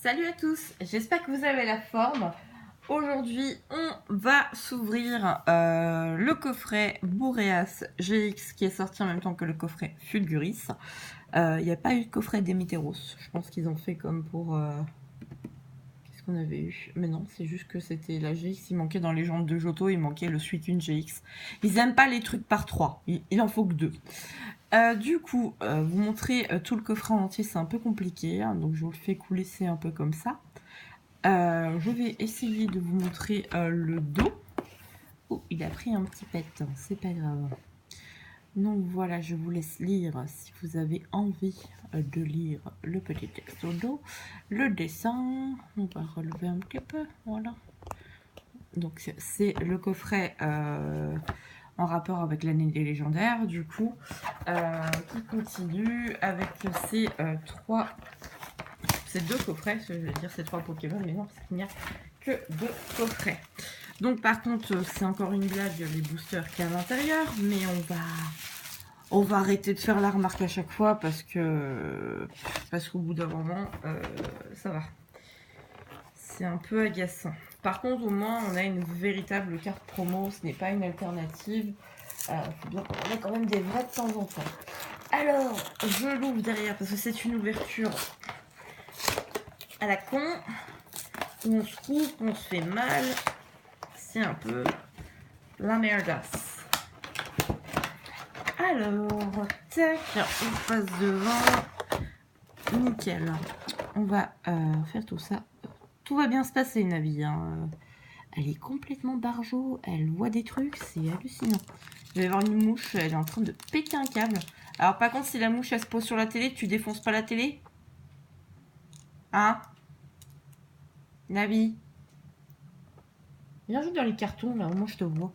Salut à tous, j'espère que vous avez la forme. Aujourd'hui, on va s'ouvrir le coffret Boreas GX qui est sorti en même temps que le coffret Fulguris. Il n'y a pas eu de coffret Demeteros, je pense qu'ils ont fait comme pour... Qu'est-ce qu'on avait eu? Mais non, c'est juste que c'était la GX, il manquait dans les Légendes de Johto, il manquait le Suicune GX. Ils aiment pas les trucs par 3, il en faut que 2. Du coup, vous montrer tout le coffret en entier, c'est un peu compliqué, hein, donc je vous le fais couler, c'est un peu comme ça. Je vais essayer de vous montrer le dos. Oh, il a pris un petit pet, c'est pas grave. Donc voilà, je vous laisse lire si vous avez envie de lire le petit texte au dos. Le dessin, on va relever un petit peu, voilà. Donc c'est le coffret en rapport avec l'année des légendaires, du coup, qui continue avec ces deux coffrets, je vais dire ces 3 Pokémon, mais non, parce qu'il n'y a que 2 coffrets. Donc par contre, c'est encore une blague, les boosters qu'il y a à l'intérieur, mais on va arrêter de faire la remarque à chaque fois parce qu'au bout d'un moment, ça va. C'est un peu agaçant. Par contre, au moins, on a une véritable carte promo, ce n'est pas une alternative. Faut bien qu'on ait quand même des vrais de temps en temps. Alors, je l'ouvre derrière parce que c'est une ouverture à la con, où on se coupe, on se fait mal. C'est un peu la merdasse. Alors, tac, on passe devant. Nickel. On va faire tout ça. Tout va bien se passer, Navi. Hein. Elle est complètement barjo. Elle voit des trucs, c'est hallucinant. Je vais voir une mouche, elle est en train de péter un câble. Alors, par contre, si la mouche, elle se pose sur la télé, tu défonces pas la télé? Hein? Navi? Viens jouer dans les cartons, là, au moins je te vois.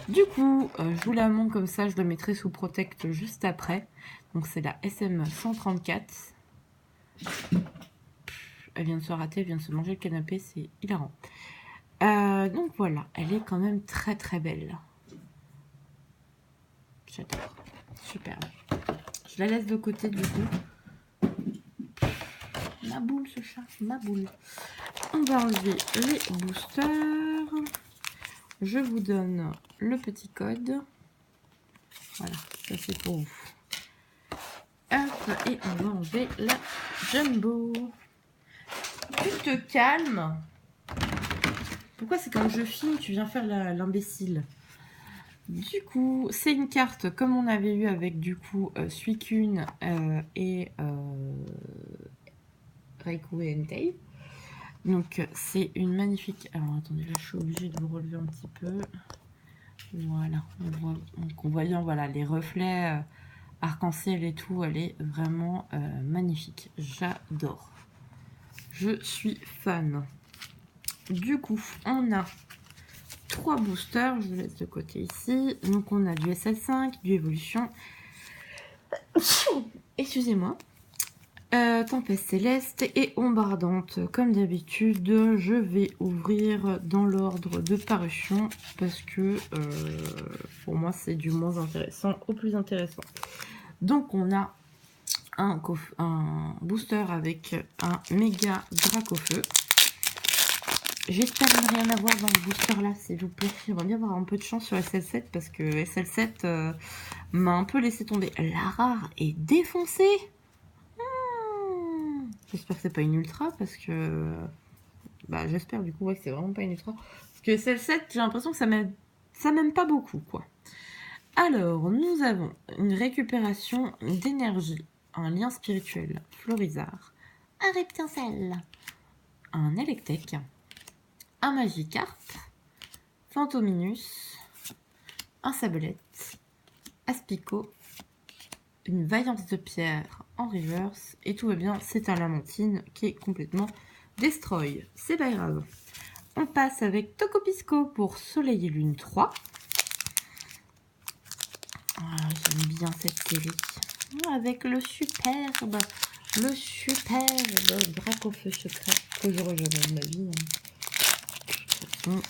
Du coup, je vous la montre comme ça, je la mettrai sous Protect juste après. Donc c'est la SM134. Elle vient de se rater, elle vient de se manger le canapé, c'est hilarant. Donc voilà, elle est quand même très très belle. J'adore, superbe. Je la laisse de côté du coup. Ma boule ce chat, ma boule. On va enlever les boosters. Je vous donne le petit code. Voilà, ça c'est pour vous. Hop, et on va enlever la jumbo. Tu te calmes. Pourquoi c'est quand je filme, tu viens faire l'imbécile? Du coup, c'est une carte comme on avait eu avec du coup Suicune et Raikou et Entei. Donc c'est une magnifique... Alors attendez, là je suis obligée de vous relever un petit peu. Voilà, donc on voit bien voilà, les reflets arc-en-ciel et tout, elle est vraiment magnifique. J'adore. Je suis fan. Du coup, on a 3 boosters, je vous laisse de côté ici. Donc on a du SL5, du Evolution. Excusez-moi. Tempête céleste et ombre ardente. Comme d'habitude, je vais ouvrir dans l'ordre de parution parce que pour moi c'est du moins intéressant au plus intéressant. Donc on a un booster avec un méga Dracofeu. J'espère ne rien avoir dans le booster là, s'il vous plaît. J'aimerais bien avoir un peu de chance sur SL7 parce que SL7 m'a un peu laissé tomber. La rare est défoncée. J'espère que c'est pas une ultra parce que... Bah j'espère du coup ouais, que c'est vraiment pas une ultra. Parce que SL7, j'ai l'impression que ça m'aime pas beaucoup quoi. Alors, nous avons une récupération d'énergie, un lien spirituel, Florizard, un Reptincelle, un Electek, un Magikarp, Fantominus, un Sablette, Aspico, une Vaillance de Pierre en reverse, et tout va bien, c'est un Lamentine qui est complètement destroy. C'est pas grave. On passe avec Tokopisco pour Soleil et Lune 3. Ah, j'aime bien cette série. Avec le superbe Dracofeu secret que j'aurais jamais de ma vie. Hein.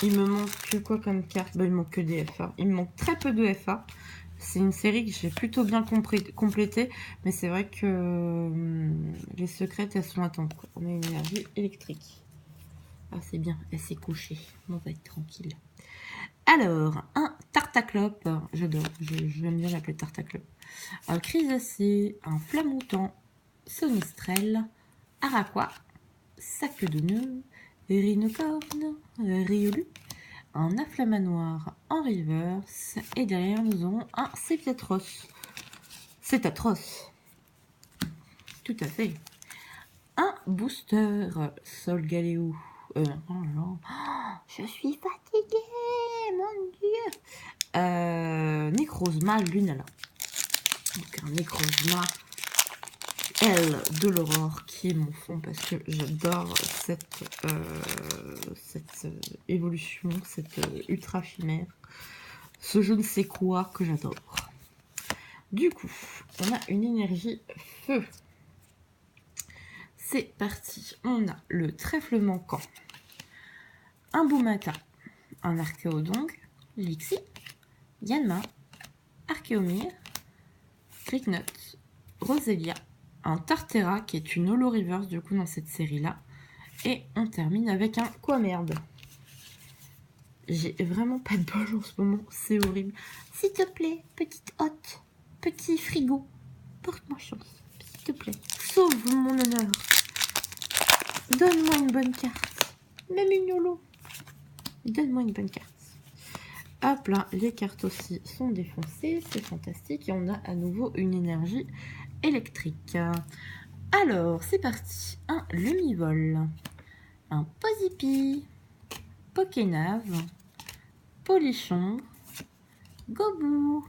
Il me manque que quoi comme carte? Bah, il me manque que des FA. Il me manque très peu de FA. c'est une série que j'ai plutôt bien complétée, mais c'est vrai que les secrètes, elles sont à temps. On a une énergie électrique. Ah, c'est bien, elle s'est couchée. On va être tranquille. Alors, un tartaclope. J'adore, j'aime bien l'appeler tartaclope. Un crisacé, un flamoutant, sonistrel, araquois, sac de nœud, rhinocorne, riolu, un afflamanoir en reverse, et derrière nous aurons un cépiatros. C'est atroce. Tout à fait. Un booster, Sol Galéo. Je suis fatiguée, mon dieu. Necrozma Lunala. Donc un Necrozma L de l'aurore qui est mon fond parce que j'adore cette évolution, cette ultra chimère, ce je ne sais quoi que j'adore. Du coup, on a une énergie feu. C'est parti. On a le trèfle manquant, un Boumata, un Archaeodong, Lixie, Yanma, Archaeomir, Cricknut, Roselia, un Tartera qui est une holo reverse du coup dans cette série là, et on termine avec un quoi merde. J'ai vraiment pas de bol en ce moment, c'est horrible. S'il te plaît, petite hôte, petit frigo, porte-moi chance, s'il te plaît, sauve mon honneur, donne-moi une bonne carte, même une holo, donne-moi une bonne carte. Hop là, les cartes aussi sont défoncées, c'est fantastique, et on a à nouveau une énergie électrique. Alors, c'est parti. Un Lumivol, un Pozipi, Pokénave, Polichon, Gobou,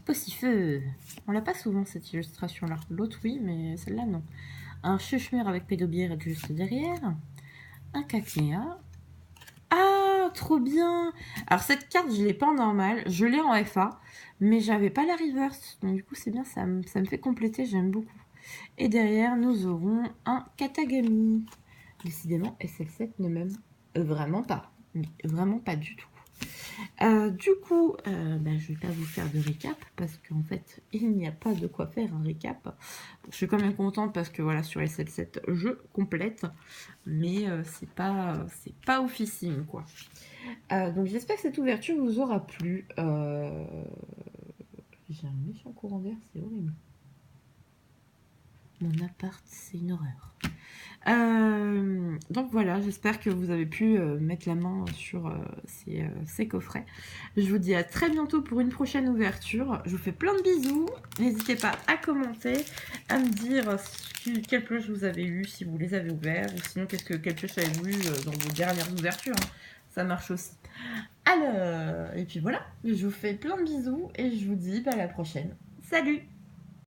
Possifeu. On l'a pas souvent cette illustration-là. L'autre oui, mais celle-là non. Un Chuchmur avec Pédobière juste derrière. Un Cacnea. Ah, trop bien! Alors cette carte, je l'ai pas en normal, je l'ai en FA, mais j'avais pas la reverse. Donc du coup, c'est bien, ça me fait compléter, j'aime beaucoup. Et derrière, nous aurons un Katagami. Décidément, SL7 ne m'aime vraiment pas. Vraiment pas du tout. Du coup, je vais pas vous faire de récap parce qu'en fait, il n'y a pas de quoi faire un récap. Je suis quand même contente parce que voilà, sur SL7, je complète, mais c'est pas officine quoi. Donc j'espère que cette ouverture vous aura plu. J'ai un méchant courant d'air, c'est horrible. Mon appart, c'est une horreur. Donc voilà, j'espère que vous avez pu mettre la main sur ces coffrets. Je vous dis à très bientôt pour une prochaine ouverture. Je vous fais plein de bisous. N'hésitez pas à commenter, à me dire quelles pioches vous avez eues, si vous les avez ouvertes, ou sinon quelles pioches avez-vous eues dans vos dernières ouvertures. Hein. Ça marche aussi. Alors, et puis voilà, je vous fais plein de bisous et je vous dis à la prochaine. Salut!